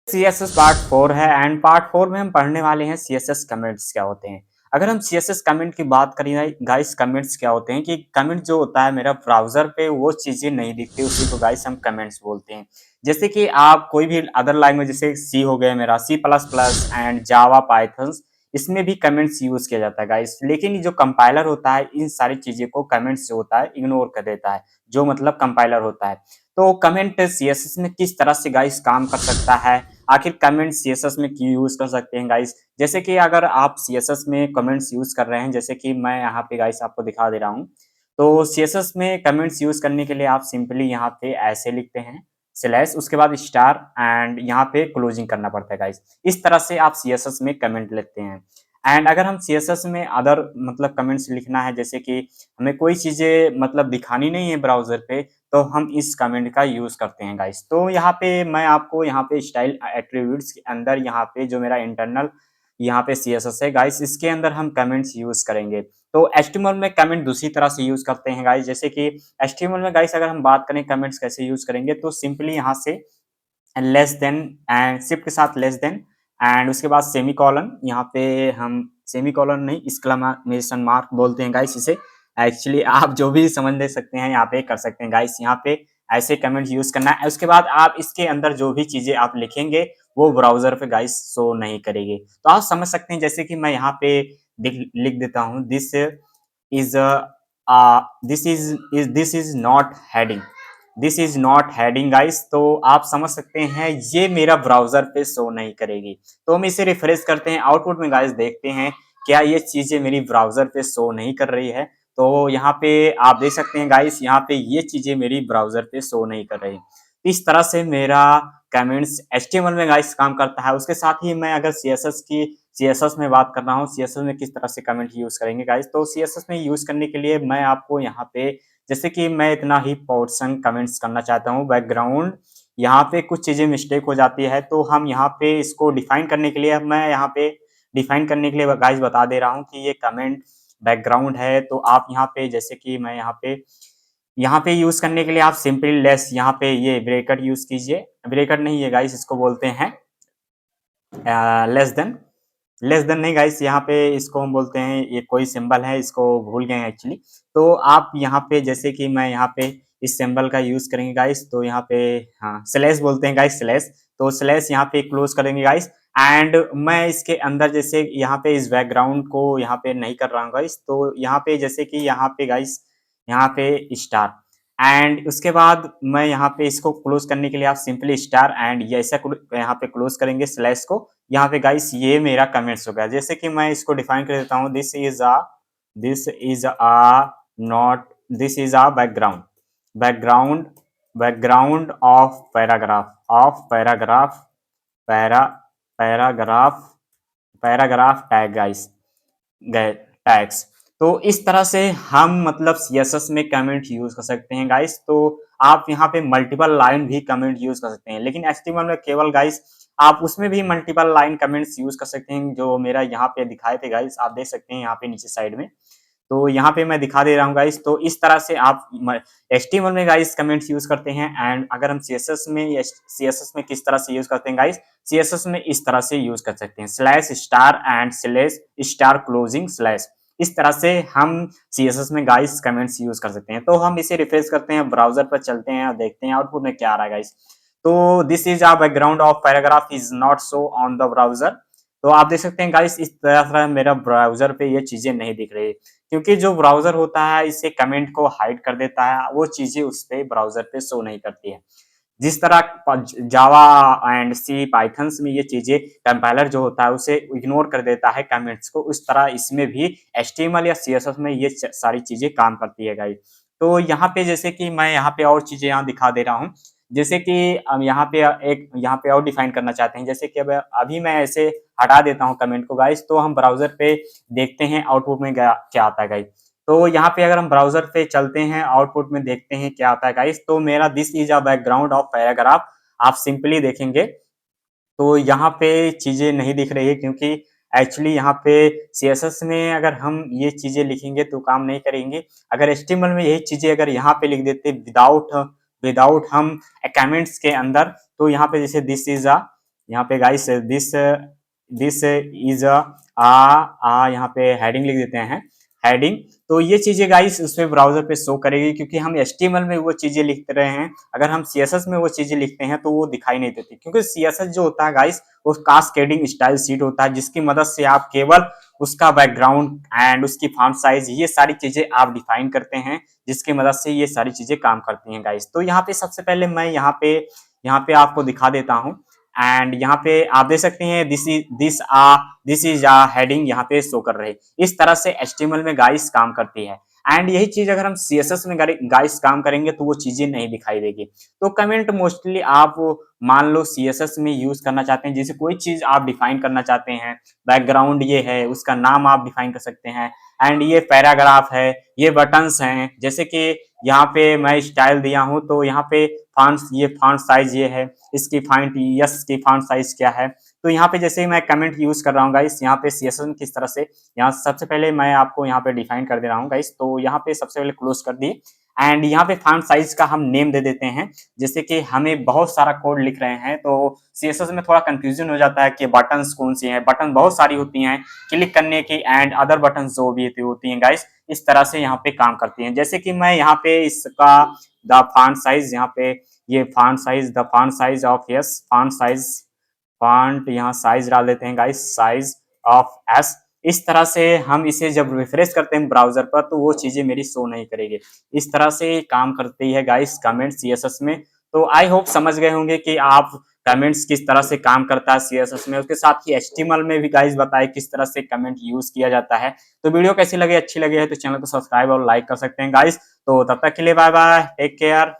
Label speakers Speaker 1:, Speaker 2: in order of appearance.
Speaker 1: CSS part 4 है and part 4 में हम पढ़ने वाले हैं सीएसएस कमेंट्स क्या होते हैं। अगर हम सीएसएस कमेंट की बात करें गाइस, कमेंट्स क्या होते हैं कि कमेंट जो होता है मेरा ब्राउज़र पे वो चीज़ें नहीं दिखती, उसी को गाइस हम कमेंट्स बोलते हैं। जैसे कि आप कोई भी अदर लैंग्वेज जैसे सी हो गया मेरा C plus plus and Java Pythons, इसमें भी कमेंट्स यूज़ किया जाता है गाइस। लेकिन जो कंपाइलर होता है इन सारी चीज़ें को कमेंट्स जो होता है इग्नोर कर देता है, जो मतलब कंपाइलर होता है। तो कमेंट सीएसएस में किस तरह से गाइस काम कर सकता है, आखिर कमेंट सीएसएस में क्यों यूज़ कर सकते हैं गाइस? जैसे कि अगर आप सीएसएस में कमेंट्स यूज़ कर रहे हैं, जैसे कि मैं यहाँ पे गाइस आपको दिखा दे रहा हूँ। तो सीएसएस में कमेंट्स यूज़ करने के लिए आप सिंपली यहाँ पे ऐसे लिखते हैं, स्लैश उसके बाद स्टार एंड यहाँ पे क्लोजिंग करना पड़ता है गाइस। इस तरह से आप सीएसएस में कमेंट लिखते हैं। एंड अगर हम सीएसएस में अदर मतलब कमेंट्स लिखना है, जैसे कि हमें कोई चीज़ें मतलब दिखानी नहीं है ब्राउज़र पे, तो हम इस कमेंट का यूज़ करते हैं गाइस। तो यहाँ पे मैं आपको यहाँ पे स्टाइल एट्रीब्यूट्स के अंदर यहाँ पे जो मेरा इंटरनल यहाँ पे सीएसएस है गाइस, इसके अंदर हम कमेंट्स यूज़ करेंगे। तो एचटीएमएल में कमेंट दूसरी तरह से यूज़ करते हैं गाइस, जैसे कि एचटीएमएल में गाइस अगर हम बात करें कमेंट्स कैसे यूज़ करेंगे, तो सिंपली यहाँ से लेस देन एंड शिफ्ट के साथ लेस देन एंड उसके बाद सेमीकोलन, यहाँ पे हम सेमीकोलन नहीं एक्सक्लेमेशन मार्क बोलते हैं गाइस इसे। एक्चुअली आप जो भी समझ ले सकते हैं यहाँ पे कर सकते हैं गाइस। यहाँ पे ऐसे कमेंट यूज करना है, उसके बाद आप इसके अंदर जो भी चीजें आप लिखेंगे वो ब्राउजर पे गाइस शो नहीं करेगी। तो आप समझ सकते हैं, जैसे कि मैं यहाँ पे लिख देता हूँ, is this is not heading, this is not heading guys. तो आप समझ सकते हैं ये मेरा ब्राउजर पे शो नहीं करेगी। तो हम इसे रिफ्रेश करते हैं, आउटपुट में गाइस देखते हैं क्या ये चीजें मेरी ब्राउजर पे शो नहीं कर रही है। तो यहाँ पे आप देख सकते हैं गाइस, यहाँ पे ये चीजें मेरी ब्राउजर पे शो नहीं कर रही। इस तरह से मेरा कमेंट्स एचटीएमएल में गाइस काम करता है। उसके साथ ही मैं अगर सीएसएस में बात कर रहा हूँ, सीएसएस में किस तरह से कमेंट यूज करेंगे गाइस, तो सीएसएस में यूज करने के लिए मैं आपको यहाँ पे, जैसे कि मैं इतना ही पोर्शन कमेंट्स करना चाहता हूँ बैकग्राउंड, यहाँ पे कुछ चीज़ें मिस्टेक हो जाती है, तो हम यहाँ पे इसको डिफाइन करने के लिए मैं यहाँ पे डिफाइन करने के लिए गाइस बता दे रहा हूँ कि ये कमेंट बैकग्राउंड है। तो आप यहाँ पे जैसे कि मैं यहाँ पे यूज करने के लिए आप सिंपली लेस यहाँ पे ये ब्रैकेट यूज कीजिए, ब्रैकेट नहीं है गाइस, इसको बोलते हैं लेस देन, लेस देन नहीं गाइस, यहाँ पे इसको हम बोलते हैं, ये कोई सिंबल है इसको भूल गए हैं एक्चुअली। तो आप यहाँ पे जैसे कि मैं यहाँ पे इस सिंबल का यूज करेंगे गाइस, तो यहाँ पे हाँ स्लैश बोलते हैं गाइस, स्लैश। तो स्लैश यहाँ पे क्लोज करेंगे गाइस एंड मैं इसके अंदर जैसे यहाँ पे इस बैकग्राउंड को यहाँ पे नहीं कर रहा हूँ गाइस, तो यहाँ पे जैसे कि यहाँ पे गाइस यहाँ पे स्टार एंड उसके बाद मैं यहाँ पे इसको क्लोज करने के लिए आप सिंपली स्टार एंड ये ऐसा यहाँ पे क्लोज करेंगे स्लैश को। यहाँ पे गाइस ये मेरा कमेंट्स हो गया, जैसे कि मैं इसको डिफाइन कर देता हूँ, this is a not this is a background, background background of paragraph para paragraph paragraph tag guys, गए टैग्स। तो इस तरह से हम मतलब सीएसएस में कमेंट यूज कर सकते हैं गाइस। तो आप यहाँ पे मल्टीपल लाइन भी कमेंट यूज कर सकते हैं, लेकिन एचटीएमएल में केवल गाइस आप उसमें भी मल्टीपल लाइन कमेंट्स यूज कर सकते हैं, जो मेरा यहाँ पे दिखाए थे गाइस, आप देख सकते हैं यहाँ पे नीचे साइड में। तो यहाँ पे मैं दिखा दे रहा हूँ गाइस। तो इस तरह से आप एचटीएमएल में गाइस कमेंट्स यूज करते हैं एंड अगर हम सीएसएस में किस तरह से यूज करते हैं गाइस, सीएसएस में इस तरह से यूज कर सकते हैं, slash star and slash star closing slash. इस तरह से हम सीएसएस में गाइस कमेंट्स यूज कर सकते हैं। तो हम इसे रिफ्रेश करते हैं, ब्राउजर पर चलते हैं और देखते हैं आउटपुट में क्या आ रहा है गाइस। तो this is a background of paragraph is not show on the browser. तो आप देख सकते हैं गाइस, इस तरह मेरा ब्राउजर पे ये चीजें नहीं दिख रही, क्योंकि जो ब्राउजर होता है इसे कमेंट को हाइड कर देता है, वो चीजें उस पे ब्राउजर पे शो नहीं करती है। जिस तरह जावा एंड सी पाइथन्स में ये चीजें कंपाइलर जो होता है उसे इग्नोर कर देता है कमेंट्स को, उस तरह इसमें भी एचटीएमएल या सीएसएस में ये सारी चीजें काम करती है गाइस। तो यहाँ पे जैसे कि मैं यहाँ पे और चीजें यहाँ दिखा दे रहा हूँ, जैसे कि हम यहाँ पे और डिफाइन करना चाहते हैं, जैसे कि अब अभी मैं ऐसे हटा देता हूँ कमेंट को गाइस, तो हम ब्राउजर पे देखते हैं आउटपुट में क्या आता है गाइस। तो यहाँ पे अगर हम ब्राउजर पे चलते हैं, आउटपुट में देखते हैं क्या आता है गाइस, तो मेरा this is a background of paragraph आप सिंपली देखेंगे तो यहाँ पे चीजें नहीं दिख रही है, क्योंकि एक्चुअली यहाँ पे सीएसएस में अगर हम ये चीजें लिखेंगे तो काम नहीं करेंगे। अगर एचटीएमएल में यही चीजें अगर यहाँ पे लिख देते विदाउट विदाउट हम कमेंट्स के अंदर, तो यहाँ पे जैसे दिस इज अ यहाँ पे गाइस दिस दिस इज आ यहाँ पे हेडिंग लिख देते हैं, हेडिंग। तो ये चीजें गाइस उस पे ब्राउजर पे शो करेगी, क्योंकि हम HTML में वो चीजें लिख रहे हैं। अगर हम CSS में वो चीजें लिखते हैं तो वो दिखाई नहीं देती, क्योंकि CSS जो होता है गाइस वो कास्केडिंग स्टाइल शीट होता है, जिसकी मदद से आप केवल उसका बैकग्राउंड एंड उसकी फॉन्ट साइज ये सारी चीजें आप डिफाइन करते हैं, जिसकी मदद से ये सारी चीजें काम करती हैं गाइस। तो यहाँ पे सबसे पहले मैं यहाँ पे आपको दिखा देता हूँ। एंड यहाँ पे आप देख सकते हैं दिस इज आ हेडिंग यहाँ पे शो कर रहे हैं। इस तरह से HTML में गाइस काम करती है। एंड यही चीज अगर हम CSS में गाइस काम करेंगे तो वो चीजें नहीं दिखाई देगी। तो कमेंट मोस्टली आप मान लो CSS में यूज करना चाहते हैं, जैसे कोई चीज आप डिफाइन करना चाहते हैं, बैकग्राउंड ये है, उसका नाम आप डिफाइन कर सकते हैं। एंड ये पैराग्राफ है, ये बटन्स हैं, जैसे कि यहाँ पे मैं स्टाइल दिया हूँ तो यहाँ पे फॉन्ट साइज ये है, इसकी फॉन्ट यस की फॉन्ट साइज क्या है। तो यहाँ पे जैसे मैं कमेंट यूज कर रहा हूँ गाइस, यहाँ पे CSS किस तरह से, यहाँ सबसे पहले मैं आपको यहाँ पे डिफाइन कर दे रहा हूँ गाइस। तो यहाँ पे सबसे पहले क्लोज कर दिए। एंड यहाँ पे फॉन्ट साइज का हम नेम दे देते हैं, जैसे कि हमें बहुत सारा कोड लिख रहे हैं तो CSS में थोड़ा कंफ्यूजन हो जाता है कि बटन्स कौन सी हैं, बटन बहुत सारी होती हैं क्लिक करने की, एंड अदर बटन जो भी होती हैं गाइस, इस तरह से यहाँ पे काम करती हैं। जैसे कि मैं यहाँ पे इसका द फॉन्ट साइज, यहाँ पे ये font size of yes font यहाँ साइज डाल देते हैं गाइस, साइज ऑफ एस। इस तरह से हम इसे जब रिफ्रेश करते हैं ब्राउजर पर तो वो चीजें मेरी शो नहीं करेगी। इस तरह से काम करती है गाइस कमेंट CSS में। तो आई होप समझ गए होंगे कि आप कमेंट्स किस तरह से काम करता है CSS में, उसके साथ ही HTML में भी गाइस बताए किस तरह से कमेंट यूज किया जाता है। तो वीडियो कैसी लगी, अच्छी लगी है तो चैनल को सब्सक्राइब और लाइक कर सकते हैं गाइस। तो तब तक के लिए बाय बाय, टेक केयर।